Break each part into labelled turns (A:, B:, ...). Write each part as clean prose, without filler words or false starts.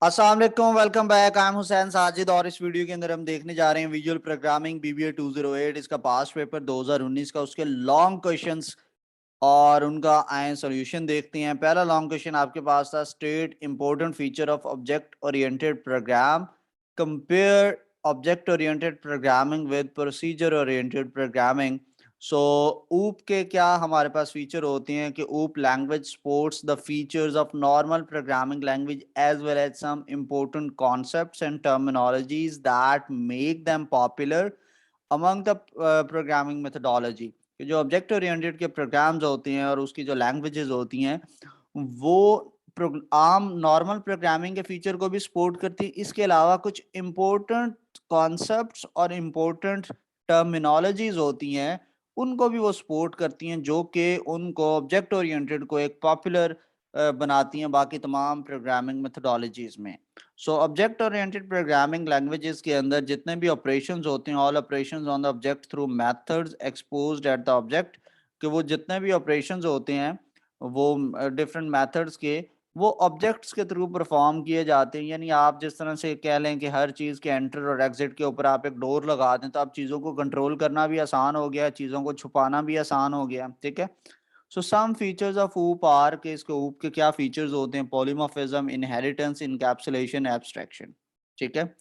A: अस्सलाम वालेकुम, welcome back. I am Hussain Sajid और इस वीडियो के अंदर हम देखने जा रहे हैं विजुअल प्रोग्रामिंग बीबीए 208। इसका पास्ट पेपर 2019 का, उसके लॉन्ग क्वेश्चंस और उनका आए सॉल्यूशन देखते हैं। पहला लॉन्ग क्वेश्चन आपके पास था, state important feature of object oriented program, compare object oriented programming with procedure oriented programming. So OOP के क्या हमारे पास फीचर होती हैं कि OOP language supports the features of normal programming language as well as some important concepts and terminologies that make them popular among the programming methodology. कि जो object oriented के programmes होते हैं और उसकी जो लैंग्वेजेस होती हैं वो आम नॉर्मल प्रोग्रामिंग के फीचर को भी सपोर्ट करती है। इसके अलावा कुछ इम्पोर्टेंट कॉन्सेप्ट्स और इम्पोर्टेंट टर्मिनोलॉजीज होती हैं उनको भी वो सपोर्ट करती हैं, जो कि उनको ऑब्जेक्ट ओरिएंटेड को एक पॉपुलर बनाती हैं बाकी तमाम प्रोग्रामिंग मेथोडोलॉजीज में। So object oriented programming languages के अंदर जितने भी ऑपरेशंस होते हैं, all operations on the object through methods exposed at the object, कि वो जितने भी ऑपरेशंस होते हैं वो डिफरेंट मेथड्स के वो ऑब्जेक्ट्स के थ्रू परफॉर्म किए जाते हैं। यानी आप जिस तरह से कह लें कि हर चीज़ के एंटर और एग्जिट के ऊपर आप एक डोर लगा दें तो आप चीज़ों को कंट्रोल करना भी आसान हो गया, चीज़ों को छुपाना भी आसान हो गया। ठीक है। सो सम फीचर्स ऑफ ऊप आर, के इसके ऊप के क्या फीचर्स होते हैं? Polymorphism, inheritance, encapsulation, abstraction. ठीक है।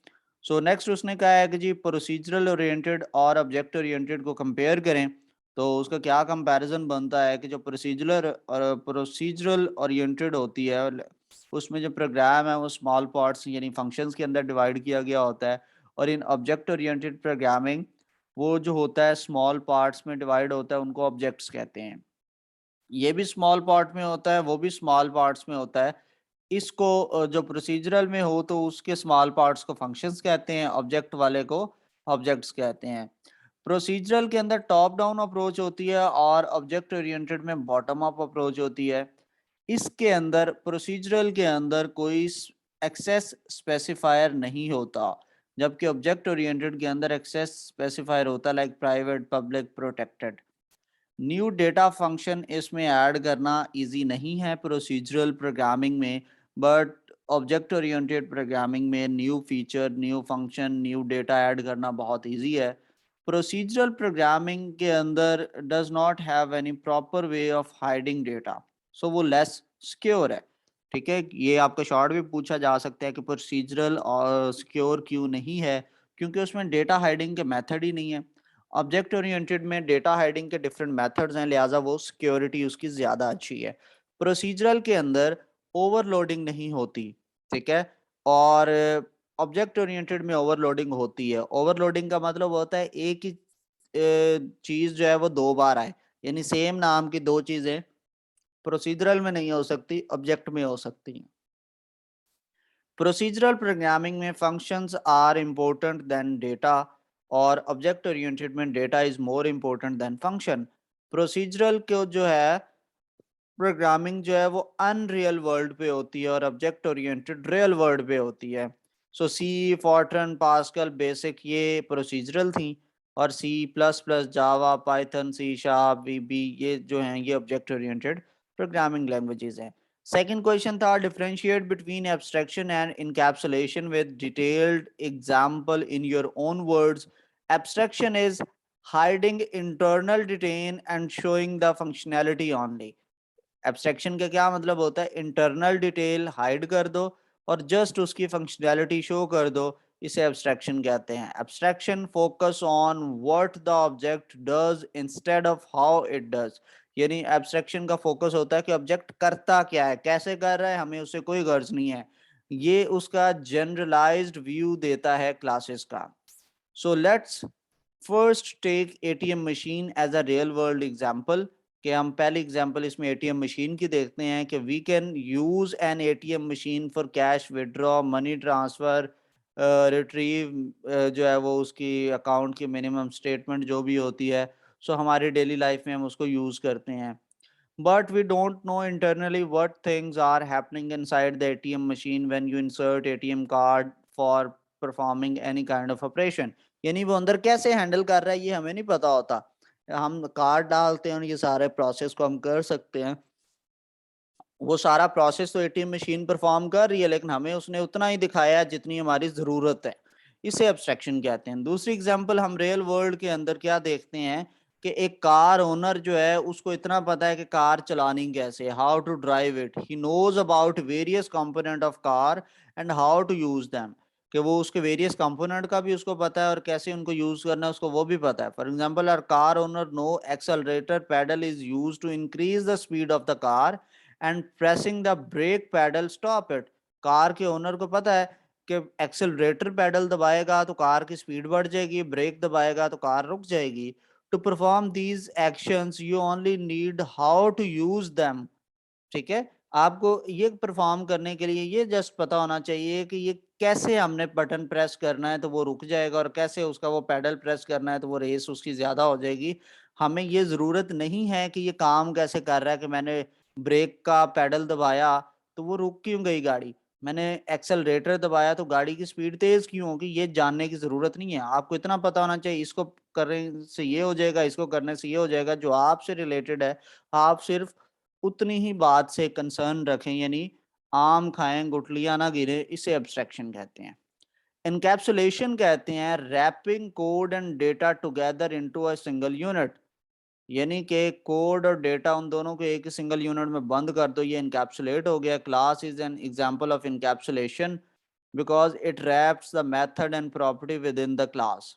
A: सो नेक्स्ट उसने कहा है कि जी प्रोसीजरल ओरिएंटेड और ऑब्जेक्ट ओरिएंटेड को कंपेयर करें तो उसका क्या कंपैरिजन बनता है कि जो प्रोसीजरल ओरिएंटेड होती है उसमें जो प्रोग्राम है वो स्मॉल पार्ट्स यानी फंक्शंस के अंदर डिवाइड किया गया होता है, और इन ऑब्जेक्ट ओरिएंटेड प्रोग्रामिंग वो जो होता है स्मॉल पार्ट्स में डिवाइड होता है, उनको ऑब्जेक्ट्स कहते हैं। ये भी स्मॉल पार्ट में होता है, वो भी स्मॉल पार्ट्स में होता है। इसको जो प्रोसीजरल में हो तो उसके स्मॉल पार्ट्स को फंक्शंस कहते हैं, ऑब्जेक्ट वाले को ऑब्जेक्ट्स कहते हैं। प्रोसीजरल के अंदर टॉप डाउन अप्रोच होती है और ऑब्जेक्ट ओरिएंटेड में बॉटम अप अप्रोच होती है। इसके अंदर प्रोसीजरल के अंदर कोई एक्सेस स्पेसिफायर नहीं होता, जबकि ऑब्जेक्ट ओरिएंटेड के अंदर एक्सेस स्पेसिफायर होता है, like private, public, protected. New data function इसमें ऐड करना इजी नहीं है प्रोसीजरल प्रोग्रामिंग में, बट ऑब्जेक्ट ओरिएंटेड प्रोग्रामिंग में new feature, new function, new data add करना बहुत इजी है। प्रोसीजरल प्रोग्रामिंग के अंदर does not have any proper way of hiding data, so वो लेस सिक्योर है। ठीक है, ये आपका शॉर्ट भी पूछा जा सकता है कि प्रोसीजरल और सिक्योर क्यों नहीं है, क्योंकि उसमें डेटा हाइडिंग के मेथड ही नहीं है। ऑब्जेक्ट ओरिएंटेड में डेटा हाइडिंग के डिफरेंट मेथड्स हैं, लिहाजा वो सिक्योरिटी उसकी ज़्यादा अच्छी है। प्रोसीजरल के अंदर ओवरलोडिंग नहीं होती। ठीक है। और ऑब्जेक्ट ओरिएंटेड में ओवरलोडिंग होती है। ओवरलोडिंग का मतलब होता है एक ही चीज़ जो है वो दो बार आए, यानी सेम नाम की दो चीज़ें प्रोसीजरल में नहीं हो सकती, ऑब्जेक्ट में हो सकती हैं। प्रोसीजरल प्रोग्रामिंग में functions are important than data, और ऑब्जेक्ट ओरिएंटेड में data is more important than function. Procedural को जो है प्रोग्रामिंग जो है वो अनरियल वर्ल्ड पे होती है और ऑब्जेक्ट ओरिएंटेड रियल वर्ल्ड पे होती है। सो सी, फॉर्ट्रन, पास्कल, बेसिक ये प्रोसीजरल थी, और सी प्लस प्लस, जावा, पाइथन, सी शार्प, वीबी ये जो हैं ये ऑब्जेक्ट ओरिएंटेड प्रोग्रामिंग लैंग्वेजेस हैं। सेकंड क्वेश्चन था, differentiate between abstraction and encapsulation with detailed example in your own words. Abstraction is hiding internal detail and showing the functionality only. Abstraction का क्या मतलब होता है? इंटरनल डिटेल हाइड कर दो और जस्ट उसकी फंक्शनैलिटी शो कर दो, इसे एब्स्ट्रैक्शन कहते हैं। Abstraction focus on what the object does instead of how it does, यानी एब्स्ट्रैक्शन का फोकस होता है कि ऑब्जेक्ट करता क्या है, कैसे कर रहा है, हमें उससे कोई गर्ज नहीं है। ये उसका जनरलाइज्ड व्यू देता है क्लासेस का। So let's first take ATM machine as a real world example, कि हम पहली एग्जांपल इसमें एटीएम मशीन की देखते हैं कि we can use an ATM machine for cash withdraw, money transfer, retrieve, जो है वो उसकी अकाउंट की मिनिमम स्टेटमेंट जो भी होती है, सो हमारी डेली लाइफ में हम उसको यूज करते हैं। But we don't know internally what things are happening inside the ATM machine when you insert ATM card for performing any kind of operation. यानी वो अंदर कैसे हैंडल कर रहा है ये हमें नहीं पता होता। हम कार्ड डालते हैं और ये सारे प्रोसेस को हम कर सकते हैं, वो सारा प्रोसेस तो एटीएम मशीन परफॉर्म कर रही है, लेकिन हमें उसने उतना ही दिखाया है जितनी हमारी जरूरत है। इसे एब्स्ट्रैक्शन कहते हैं। दूसरी एग्जांपल हम रियल वर्ल्ड के अंदर क्या देखते हैं कि एक कार ओनर जो है उसको इतना पता है कि कार चलानी कैसे, how to drive it, he knows about various component of car and how to use them, कि वो उसके वेरियस कंपोनेंट का भी उसको पता है और कैसे उनको यूज करना है उसको वो भी पता है। For example our car owner know accelerator pedal is used to increase the speed of the car and pressing the brake pedal stop it. Car के ओनर को पता है कि एक्सेलरेटर पैडल दबाएगा तो कार की स्पीड बढ़ जाएगी, ब्रेक दबाएगा तो कार रुक जाएगी। To perform these actions you only need how to use them. ठीक है, आपको ये परफॉर्म करने के लिए ये जस्ट पता होना चाहिए कि ये कैसे हमने बटन प्रेस करना है तो वो रुक जाएगा, और कैसे उसका वो पैडल प्रेस करना है तो वो रेस उसकी ज्यादा हो जाएगी। हमें ये जरूरत नहीं है कि ये काम कैसे कर रहा है, कि मैंने ब्रेक का पैडल दबाया तो वो रुक क्यों गई गाड़ी, मैंने एक्सेलरेटर दबाया तो गाड़ी की स्पीड तेज क्यों होगी, ये जानने की जरूरत नहीं है। आपको इतना पता होना चाहिए इसको करने से ये हो जाएगा, इसको करने से ये हो जाएगा। जो आपसे रिलेटेड है आप सिर्फ उतनी ही बात से कंसर्न रखें, यानी आम खाएं गुठलियां ना गिरे, इसे एब्स्ट्रैक्शन कहते हैं। एनकैप्सुलेशन कहते हैं wrapping code and data together into a single unit, यानी कि कोड और डेटा उन दोनों को एक ही सिंगल यूनिट में बंद कर दो, ये इनकैप्सुलेट हो गया। Class is an example of encapsulation because it wraps the method and property within the class.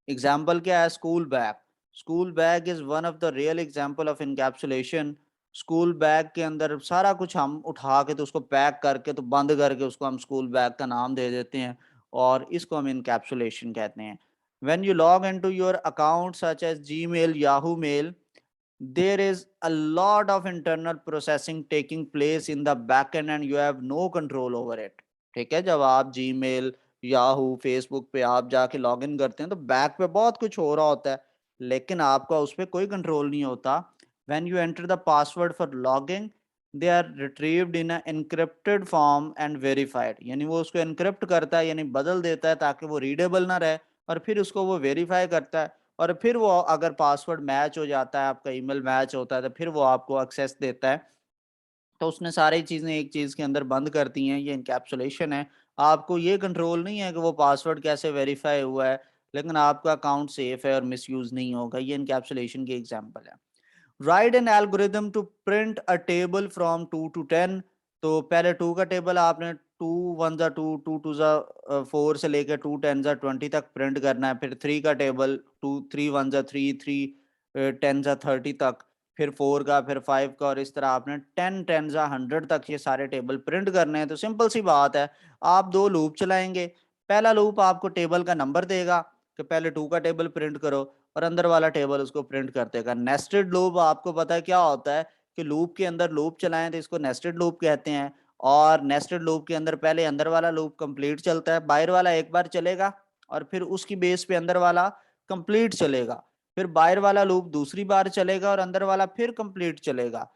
A: Example क्या है, school bag. School bag is one of the real example of encapsulation. School bag के अंदर सारा कुछ हम उठा के तो उसको पैक करके तो बंद करके उसको हम स्कूल बैग का नाम दे देते हैं, और इसको हम इनकैप्सुलेशन कहते हैं। when you log into your account such as Gmail, Yahoo Mail, there is a lot of internal processing taking place in the backend and you have no control over it। ठीक है, जब आप Gmail, Yahoo, Facebook पे आप जाके log in करते हैं तो बैक पे बहुत कुछ हो रहा होता है, लेकिन आपका उस पर कोई कंट्रोल नहीं होता। when you enter the password for logging, they are retrieved in an encrypted form and verified, यानी वो उसको encrypt करता है, यानी बदल देता है ताकि वो रीडेबल ना रहे, और फिर उसको वो वेरीफाई करता है, और फिर वो अगर पासवर्ड मैच हो जाता है, आपका ईमेल मैच होता है, तो फिर वो आपको एक्सेस देता है। तो उसने सारी चीजें एक चीज के अंदर बंद कर दी हैं, ये इनकैप्सुलेशन है। आपको ये कंट्रोल नहीं है कि वो पासवर्ड कैसे वेरीफाई हुआ है, लेकिन आपका अकाउंट सेफ है और मिसयूज नहीं होगा। ये इनकैप्सुलेशन की एग्जांपल है। Write an algorithm to print a table from 2 to 10। तो पहले 2 का टेबल आपने 2 1 जा 2, 2 2 जा 4 से लेकर 2 10 जा 20 तक प्रिंट करना है। फिर 3 का टेबल 2 3 1 जा 3, 3 10 जा 30 तक, फिर 4 का, फिर 5 का, और इस तरह आपने 10 10 जा 100 तक ये सारे टेबल प्रिंट करने हैं। तो सिंपल सी बात है, आप दो लूप चलाएंगे। पहला लूप आपको टेबल का नंबर देगा कि पहले 2 का टेबल प्रिंट करो, और अंदर वाला टेबल उसको प्रिंट कर देगा। नेस्टेड लूप आपको पता है क्या होता है, कि लूप के अंदर लूप चलाएं तो इसको नेस्टेड लूप कहते हैं। और नेस्टेड लूप के अंदर पहले अंदर वाला लूप कंप्लीट चलता है, बाहर वाला एक बार चलेगा और फिर उसकी बेस पे अंदर वाला कंप्लीट चलेगा। फिर बाहर वाला लूप दूसरी बार चलेगा और अंदर वाला फिर कंप्लीट चलेगा।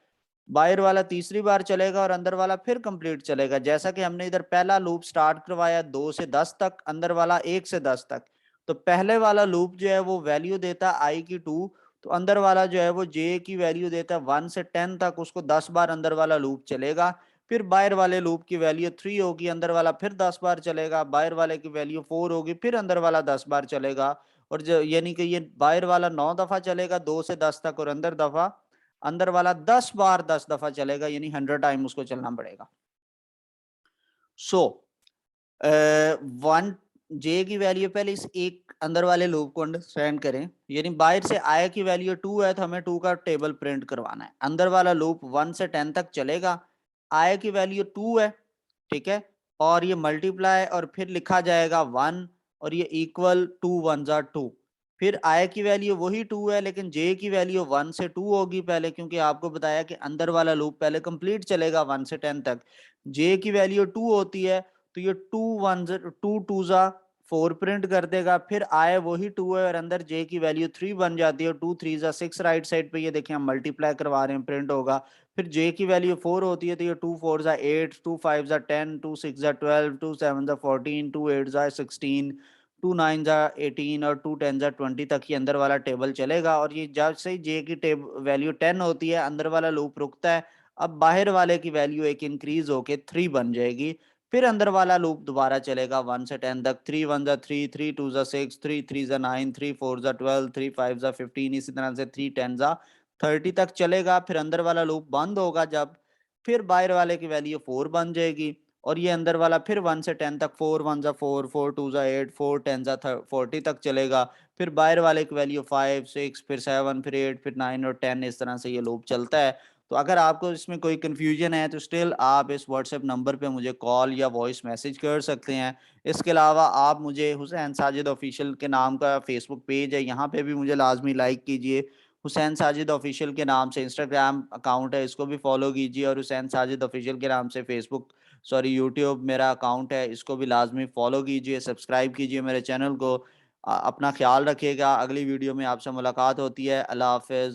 A: बाहर वाला तीसरी बार चलेगा और अंदर वाला फिर कंप्लीट चलेगा। जैसा कि हमने इधर पहला लूप स्टार्ट करवाया 2 से 10 तक, अंदर वाला 1 से 10 तक। तो पहले वाला लूप जो है वो वैल्यू देता है आई की 2, तो अंदर वाला जो है वो जे की वैल्यू देता है 1 से 10 तक। उसको 10 बार अंदर वाला लूप चलेगा। फिर बाहर वाले लूप की वैल्यू 3 होगी, अंदर वाला फिर 10 बार चलेगा। बाहर वाले की वैल्यू 4 होगी, फिर अंदर वाला 10 बार चलेगा। और जो यानी कि ये बाहर वाला 9 दफा चलेगा 2 से 10 तक, और अंदर वाला 10 बार 10 दफा चलेगा, यानी 100 टाइम उसको चलना पड़ेगा। सो वन जे की वैल्यू, पहले इस एक अंदर वाले लूप को अंडरस्टैंड करें, यानी बाहर से आय की वैल्यू 2 है तो हमें 2 का टेबल प्रिंट करवाना है। अंदर वाला लूप 1 से 10 तक चलेगा, आय की वैल्यू 2 है, ठीक है, और ये मल्टीप्लाई और फिर लिखा जाएगा 1, और ये इक्वल 2 1 जा 2। फिर आय की वैल्यू वही 2 है, लेकिन जे की वैल्यू 1 से 2 होगी पहले, क्योंकि आपको बताया कि अंदर वाला लूप पहले कंप्लीट चलेगा 1 से 10 तक। जे की वैल्यू 2 होती है, तो ये 2 2 जा 4 प्रिंट कर देगा। फिर आए वही 2 है और अंदर जे की वैल्यू 3 बन जाती है, 2 3 जा 6 राइट साइड पे ये देखें हम मल्टीप्लाई करवा रहे हैं, प्रिंट होगा। फिर जे की वैल्यू 4 होती है, तो ये 2 4 जा 8, 2 5 जा 10, 2 6 जा 12, 2 7 जा 14, 2 8 जा 16, 2 9 जा 18 और 2 10 जा 20 तक ये अंदर वाला टेबल चलेगा। और ये जब से जे की वैल्यू 10 होती है अंदर वाला लूप रुकता है, अब बाहर वाले की वैल्यू एक इंक्रीज होके 3 बन जाएगी। फिर अंदर वाला लूप दोबारा चलेगा 1 से 10 तक। 3 1 जा 3, 3 2 जा 6, 3 3 जा 9, 3 4 जा 12, 3 5 जा 15, इसी तरह से 3 10 जा 30 तक चलेगा। फिर अंदर वाला लूप बंद होगा जब, फिर बाहर वाले की वैल्यू 4 बन जाएगी। और ये अंदर वाला फिर 1 से 10 तक, 4 1 जा 4, 4 2 जा 8, 4 10 जा 40 तक चलेगा। फिर बाहर वाले की वैल्यू 5 6, फिर 7, फिर 8, फिर 9 और 10, इस तरह से ये लूप चलता है। तो अगर आपको इसमें कोई कन्फ्यूजन है तो स्टिल आप इस व्हाट्सएप नंबर पे मुझे कॉल या वॉइस मैसेज कर सकते हैं। इसके अलावा आप मुझे हुसैन साजिद ऑफिशियल के नाम का फेसबुक पेज है, यहाँ पे भी मुझे लाजमी लाइक कीजिए। हुसैन साजिद ऑफिशियल के नाम से इंस्टाग्राम अकाउंट है, इसको भी फॉलो कीजिए। और हुसैन साजिद ऑफिशियल के नाम से फेसबुक, सॉरी, यूट्यूब मेरा अकाउंट है, इसको भी लाजमी फॉलो कीजिए, सब्सक्राइब कीजिए मेरे चैनल को। अपना ख्याल रखिएगा। अगली वीडियो में आपसे मुलाकात होती है। अल्लाह हाफिज़।